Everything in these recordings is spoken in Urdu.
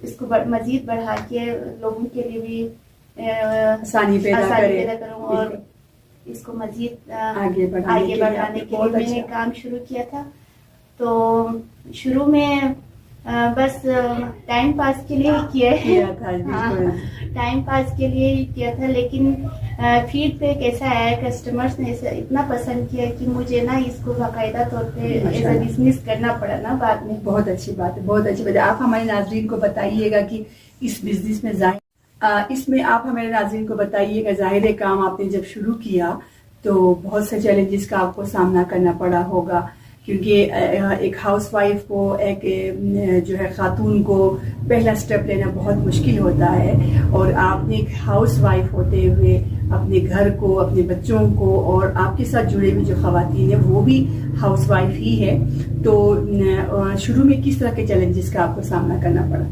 اس کو مزید بڑھا کے لوگوں کے لیے بھی آسانی پیدا کروں اور اس کو مزید آگے بڑھانے کے لیے میں نے کام شروع کیا تھا. تو شروع میں بس ٹائم پاس کے لیے کیا تھا. ٹائم پاس کے لیے ہی کیا تھا, لیکن فیڈ بیک ایسا آیا, کسٹمرز نے اتنا پسند کیا کہ مجھے نا اس کو باقاعدہ طور پہ ایز اے بزنس کرنا پڑا نا بعد میں. بہت اچھی بات ہے, بہت اچھی بات ہے. آپ ہمارے ناظرین کو بتائیے گا کہ اس بزنس میں اس میں آپ ہمارے ناظرین کو بتائیے گا, ظاہر کام آپ نے جب شروع کیا تو بہت سے چیلنجز کا آپ کو سامنا کرنا پڑا ہوگا, کیونکہ ایک ہاؤس وائف کو, ایک جو ہے خاتون کو پہلا سٹیپ لینا بہت مشکل ہوتا ہے, اور آپ نے ایک ہاؤس وائف ہوتے ہوئے اپنے گھر کو, اپنے بچوں کو اور آپ کے ساتھ جڑے ہوئے جو خواتین ہیں وہ بھی ہاؤس وائف ہی ہے, تو شروع میں کس طرح کے چیلنجز کا آپ کو سامنا کرنا پڑا؟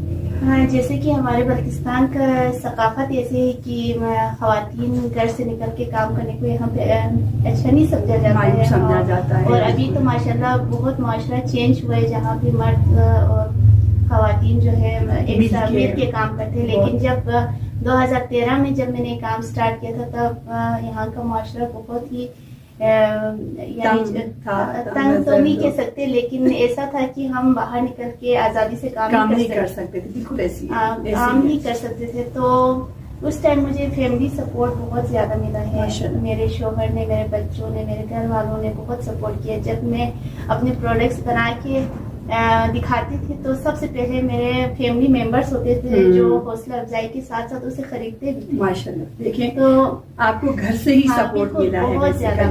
جیسے کہ ہمارے بلتستان کا ثقافت ایسے ہے کہ خواتین گھر سے نکل کے کام کرنے کو یہاں پہ اچھا نہیں سمجھا جاتا ہے, اور ابھی تو ماشاءاللہ بہت معاشرہ چینج ہوا ہے جہاں پہ مرد اور خواتین جو ہے ایک ساتھ مل کے کام کرتے ہیں. لیکن جب 2013 میں جب میں نے کام سٹارٹ کیا تھا تب یہاں کا معاشرہ بہت ہی یعنی تنگ تو نہیں کہہ سکتے, لیکن ایسا تھا کہ ہم باہر نکل کے آزادی سے کام نہیں کر سکتے تھے, بالکل ایسی کام نہیں کر سکتے تھے. تو اس ٹائم مجھے فیملی سپورٹ بہت زیادہ ملا ہے. میرے شوہر نے, میرے بچوں نے, میرے گھر والوں نے بہت سپورٹ کیا. جب میں اپنے پروڈکٹس بنا کے دکھاتی تھی تو سب سے پہلے میرے فیملی ممبرس ہوتے تھے جو حوصلہ افزائی کے ساتھ ساتھ اسے خریدتے بھی تھے. ماشاءاللہ, دیکھیں تو آپ کو گھر سے ہی سپورٹ ملا ہے بہت زیادہ,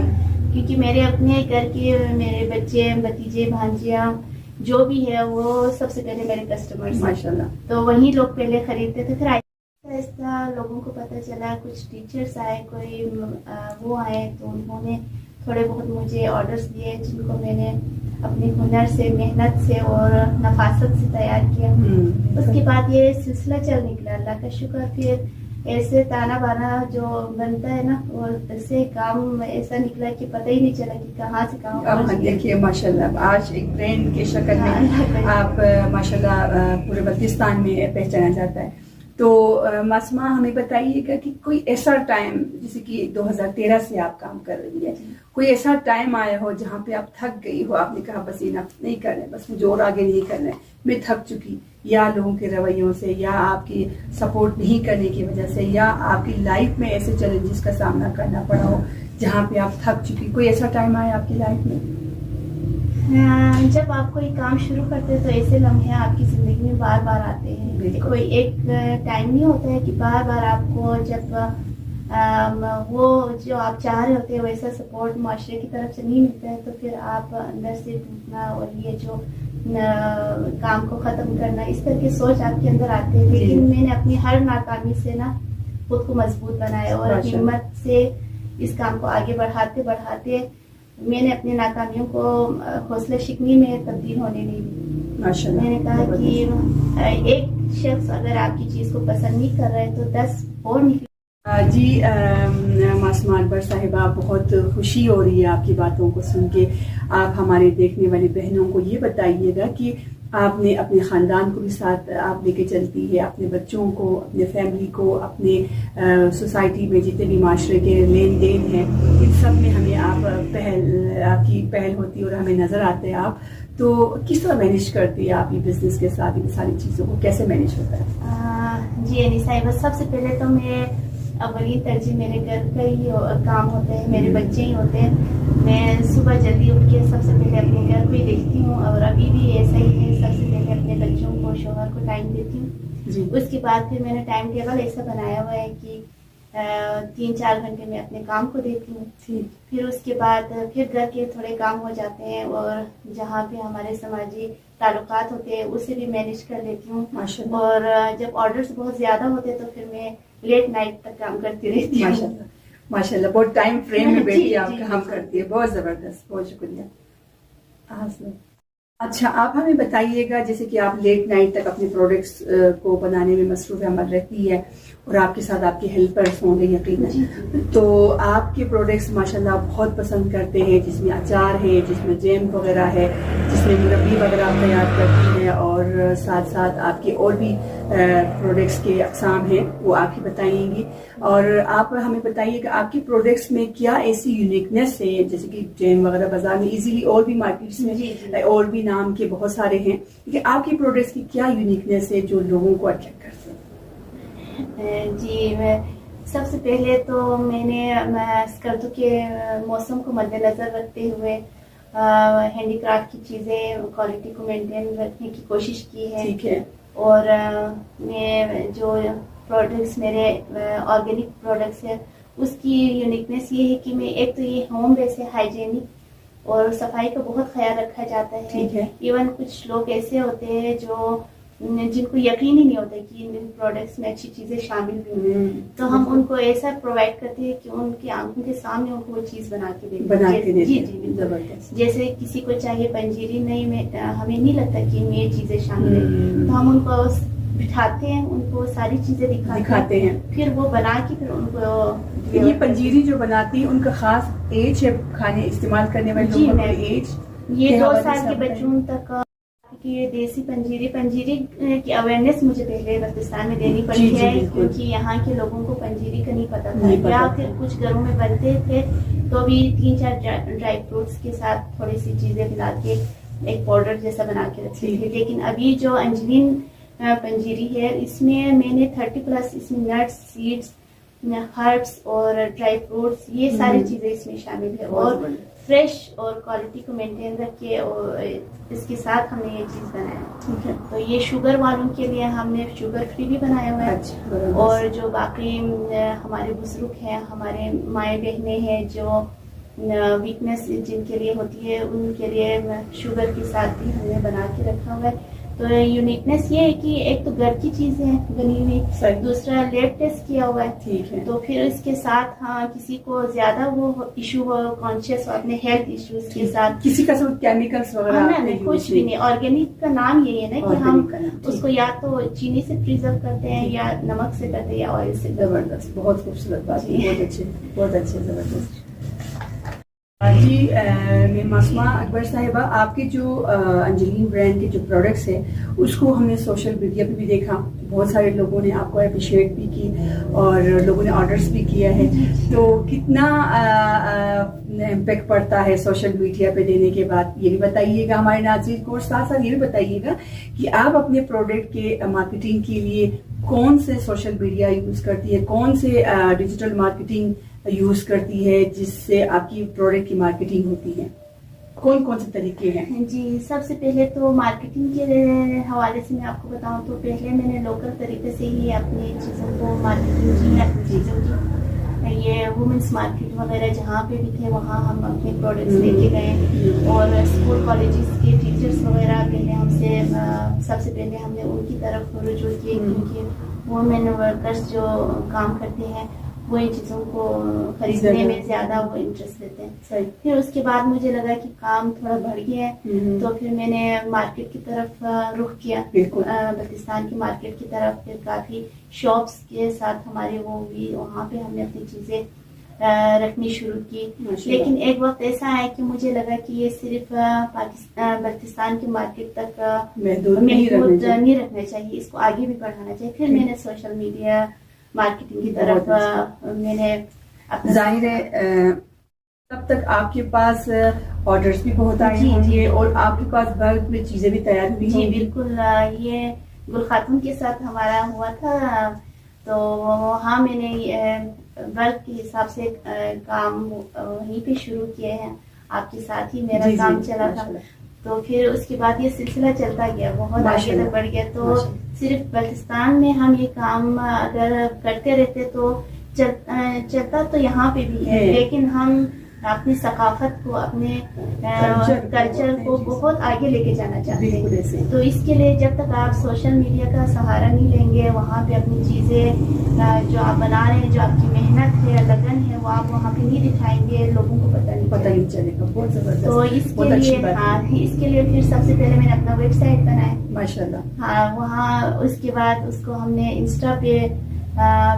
کیونکہ میرے اپنے گھر کے میرے بچے, بھتیجے, بھانجیاں جو بھی ہے وہ سب سے پہلے میرے کسٹمرز ماشاءاللہ, تو وہی لوگ پہلے خریدتے تھے. پھر ایسا لوگوں کو پتہ چلا, کچھ ٹیچرز آئے, کوئی وہ آئے, تو انہوں نے تھوڑے بہت مجھے آرڈرز دیے جن کو میں نے اپنے ہنر سے, محنت سے اور نفاست سے تیار کیا. اس کے بعد یہ سلسلہ چل نکلا, اللہ کا شکر. پھر ایسے تانا بانا جو بنتا ہے نا, اور اس سے کام ایسا نکلا کہ پتہ ہی نہیں چلا کہ کہاں سے کہاں. دیکھیے ماشاءاللہ, آج ایک برانڈ کے شکل میں آپ ماشاءاللہ پورے بلتستان میں پہچانا جاتا ہے. تو معصومہ ہمیں بتائیے گا کہ کوئی ایسا ٹائم, جیسے کہ 2013 سے آپ کام کر رہی ہے, کوئی ایسا ٹائم آیا ہو جہاں پہ آپ تھک گئی ہو, آپ نے کہا بس یہ نہیں کرنا, بس مجھے اور آگے نہیں کرنا ہے, میں تھک چکی, یا لوگوں کے رویوں سے, یا آپ کی سپورٹ نہیں کرنے کی وجہ سے, یا آپ کی لائف میں ایسے چیلنجز کا سامنا کرنا پڑا ہو جہاں پہ آپ تھک چکی, کوئی ایسا ٹائم آیا آپ کی لائف میں؟ جب آپ کوئی کام شروع کرتے تو ایسے لمحے آپ کی زندگی میں بار بار آتے ہیں. کوئی ایک ٹائم نہیں ہوتا ہے کہ بار بار آپ کو جب وہ جو آپ چاہ رہے ہوتے ہیں ویسا سپورٹ معاشرے کی طرف سے نہیں ملتا ہے, تو پھر آپ اندر سے ٹوٹنا اور یہ جو کام کو ختم کرنا, اس طرح کی سوچ آپ کے اندر آتے ہیں. لیکن میں نے اپنی ہر ناکامی سے نا خود کو مضبوط بنایا, اور ہمت سے اس کام کو آگے بڑھاتے بڑھاتے میں نے اپنی ناکامیوں کو حوصلہ شکنی میں تبدیل ہونے نہیں دی. میں نے کہا کہ ایک شخص اگر آپ کی چیز کو پسند نہیں کر رہا ہے تو 10 اور نکلے. جی معصومہ اکبر صاحبہ, بہت خوشی ہو رہی ہے آپ کی باتوں کو سن کے. آپ ہمارے دیکھنے والی بہنوں کو یہ بتائیے گا کہ آپ نے اپنے خاندان کو بھی ساتھ آپ لے کے چلتی ہے, اپنے بچوں کو, اپنے فیملی کو, اپنے سوسائٹی میں جتنے بھی معاشرے کے لین دین ہیں, ان سب میں ہمیں آپ کی پہل ہوتی ہے اور ہمیں نظر آتے ہیں آپ. تو کس طرح مینیج کرتی ہے آپ یہ بزنس کے ساتھ ان ساری چیزوں کو, کیسے مینیج ہوتا ہے؟ جی انیس صاحبہ, سب سے پہلے تو میں اولین ترجیح میرے گھر کا ہی کام ہوتا ہے, میرے بچے ہی ہوتے ہیں. میں صبح جلدی اٹھ کے سب سے پہلے اپنے گھر کو ہی دیکھتی ہوں, اور ابھی بھی ایسا ہی ہے, سب سے پہلے اپنے بچوں کو, شوہر کو ٹائم دیتی ہوں. اس کے بعد پھر میں نے ٹائم ٹیبل ایسا بنایا ہوا ہے کہ 3-4 گھنٹے میں اپنے کام کو دیتی ہوں. پھر اس کے بعد پھر گھر کے تھوڑے کام ہو جاتے ہیں, اور جہاں پہ ہمارے سماجی تعلقات ہوتے ہیں اسے بھی مینیج کر لیتی ہوں. اور جب آرڈرز بہت زیادہ ہوتے تو پھر میں لیٹ نائٹ تک کام کرتی رہتی ہوں. ماشاءاللہ, بہت ٹائم فریم میں بیٹھی آپ کام کرتی ہے, بہت زبردست, بہت شکریہ. اچھا, آپ ہمیں بتائیے گا جیسے کہ آپ لیٹ نائٹ تک اپنے پروڈکٹس کو بنانے میں مصروف عمل رہتی ہے, اور آپ کے ساتھ آپ کے ہیلپرس ہوں گے یقیناً. تو آپ کے پروڈکٹس ماشاءاللہ بہت پسند کرتے ہیں، جس میں اچار ہے، جس میں جیم وغیرہ ہے، جس میں مربی وغیرہ آپ تیار کرتی ہیں، اور ساتھ ساتھ آپ کے اور بھی پروڈکٹس کے اقسام ہیں وہ آپ ہی بتائیں گی. اور آپ ہمیں بتائیے کہ آپ کے پروڈکٹس میں کیا ایسی یونیکنیس ہے، جیسے کہ جیم وغیرہ بازار میں ایزیلی اور بھی مارکیٹس میں اور بھی نام کے بہت سارے ہیں، کہ آپ کے پروڈکٹس کی کیا یونیکنیس ہے جو لوگوں کو اٹریکٹ کرتے ہیں؟ جی، میں سب سے پہلے تو میں نے اسکردو کے موسم کو مد نظر رکھتے ہوئے ہینڈی کرافٹ کی چیزیں کوالٹی کو مینٹین رکھنے کی کوشش کی ہے. ٹھیک ہے. اور میں جو پروڈکٹس میرے آرگینک پروڈکٹس ہیں اس کی یونیکنیس یہ ہے کہ میں ایک تو یہ ہوم بیس ہے، ہائیجینک اور صفائی کا بہت خیال رکھا جاتا ہے. ایون کچھ لوگ ایسے ہوتے ہیں جو جن کو یقین ہی نہیں ہوتا کہ ان پروڈکٹس میں اچھی چیزیں شامل بھی ہیں، تو ہم ان کو ایسا پرووائڈ کرتے ہیں کہ ان کی آنکھوں کے سامنے ان کو وہ چیز بنا کے دیتے ہیں. جی زبردست. جیسے کسی کو چاہیے پنجیری نہیں، ہمیں نہیں لگتا کہ ان میں یہ چیزیں شامل ہیں، تو ہم ان کو بٹھاتے ہیں، ان کو ساری چیزیں دکھاتے ہیں، پھر وہ بنا کے پھر ان کو. یہ پنجیری جو بناتی ہے ان کا خاص ایج ہے کھانے استعمال کرنے والے لوگوں کا ایج؟ یہ 2 سال کے بچوں تک کہ یہ دیسی پنجیری کی اویئرنیس مجھے پہلے بلتستان میں دینی پڑی ہے، کیونکہ یہاں کے لوگوں کو پنجیری کا نہیں پتا تھا، یا پھر کچھ گھروں میں بنتے تھے تو بھی 3-4 ڈرائی فروٹس کے ساتھ تھوڑی سی چیزیں ملا کے ایک پاؤڈر جیسا بنا کے رکھتے تھے. لیکن ابھی جو انجلین پنجیری ہے اس میں نے 30+ اس میں نٹس، سیڈس، ہربس اور ڈرائی فروٹس یہ ساری چیزیں اس میں شامل ہے، اور فریش اور کوالٹی کو مینٹین رکھ کے اور اس کے ساتھ ہم نے یہ چیز بنایا. تو یہ شوگر والوں کے لیے ہم نے شوگر فری بھی بنایا ہوا ہے، اور جو باقی ہمارے بزرگ ہیں، ہمارے مائیں بہنیں ہیں جو ویکنیس جن کے لیے ہوتی ہے ان کے لیے شوگر کے ساتھ بھی ہم نے بنا کے رکھا ہوا ہے. تو یونیکنیس یہ ہے کہ ایک تو گھر کی چیزیں بنی ہوئی، دوسرا لیب ٹیسٹ کیا ہوا ہے. ٹھیک ہے. تو پھر اس کے ساتھ کسی کو زیادہ وہ ایشو ہو، کانشیس ہو اپنے ہیلتھ ایشوز کے ساتھ، کسی کا سب کیمیکلز وغیرہ کچھ بھی نہیں. آرگینک کا نام یہی ہے نا کہ ہم اس کو یا تو چینی سے پریزرو کرتے ہیں یا نمک سے کرتے ہیں یا آئل سے. زبردست، بہت خوبصورت بات، بہت اچھے زبردست. جی معصومہ اکبر صاحبہ، آپ کے جو انجلین برانڈ کے جو پروڈکٹس ہیں اس کو ہم نے سوشل میڈیا پہ بھی دیکھا، بہت سارے لوگوں نے آپ کو اپریشیٹ بھی کی اور لوگوں نے آرڈرس بھی کیا ہے. تو کتنا امپیکٹ پڑتا ہے سوشل میڈیا پہ دینے کے بعد یہ بھی بتائیے گا ہمارے ناظرین کو، اور ساتھ ساتھ یہ بھی بتائیے گا کہ آپ اپنے پروڈکٹ کے مارکیٹنگ کے لیے کون سے سوشل میڈیا یوز کرتی ہے، کون سے ڈیجیٹل مارکیٹنگ یوز کرتی ہے جس سے آپ کی پروڈکٹ کی مارکیٹنگ ہوتی ہے؟ کون کون سے طریقے ہیں؟ جی، سب سے پہلے تو مارکیٹنگ کے حوالے سے میں آپ کو بتاؤں تو پہلے میں نے لوکل طریقے سے ہی اپنی چیزوں کو مارکیٹنگ کی ہے. اپنی چیزوں کی یہ وومنس مارکیٹ وغیرہ جہاں پہ بھی تھے وہاں ہم اپنے پروڈکٹس لے کے گئے، اور اسکول کالجز کے ٹیچرس وغیرہ پہلے ہم سے سب سے پہلے ہم نے ان کی طرف رجوع کیے، کیونکہ وومن ورکرس جو کام کرتے ہیں وہ ان چیزوں کو خریدنے میں زیادہ وہ انٹرسٹ لیتے ہیں. پھر اس کے بعد مجھے لگا کہ کام تھوڑا بڑھ گیا ہے، تو پھر میں نے مارکیٹ کی طرف رخ کیا، بلتستان کی مارکیٹ کی طرف. پھر کافی شاپس کے ساتھ ہمارے وہ بھی وہاں پہ ہم نے اپنی چیزیں رکھنی شروع کی. لیکن ایک وقت ایسا ہے کہ مجھے لگا کہ یہ صرف بلتستان کی مارکیٹ تک محدود نہیں رکھنا چاہیے، اس کو آگے بھی بڑھانا چاہیے. پھر میں نے سوشل میڈیا مارکیٹنگ کی طرف میں نے ظاہر ہے تب تک آپ کے پاس آرڈرز بھی بہت آئے ہوں گے اور آپ کے پاس بلک میں چیزیں بھی تیار ہوئی ہوں گی. جی بالکل، یہ گل خاتون کے ساتھ ہمارا ہوا تھا، تو وہاں میں نے بلک کے حساب سے کام وہیں پہ شروع کیے ہیں. آپ کے ساتھ ہی میرا کام چلا تھا، تو پھر اس کے بعد یہ سلسلہ چلتا گیا، بہت آگے تک بڑھ گیا. تو صرف بلتستان میں ہم یہ کام اگر کرتے رہتے تو چلتا تو یہاں پہ بھی ہے، لیکن ہم اپنی ثقافت کو، اپنے کلچر کو بہت آگے لے کے جانا چاہتے ہیں. تو اس کے لیے جب تک آپ سوشل میڈیا کا سہارا نہیں لیں گے، وہاں پہ اپنی چیزیں جو آپ بنا رہے ہیں، جو آپ کی محنت ہے، لگن ہے، وہ آپ وہاں پہ نہیں دکھائیں گے، لوگوں کو پتہ نہیں چلے گا. بہت زبردست. تو اس کے لیے پھر سب سے پہلے میں نے اپنا ویب سائٹ بنایا، ماشاءاللہ. وہاں اس کے بعد اس کو ہم نے انسٹا پہ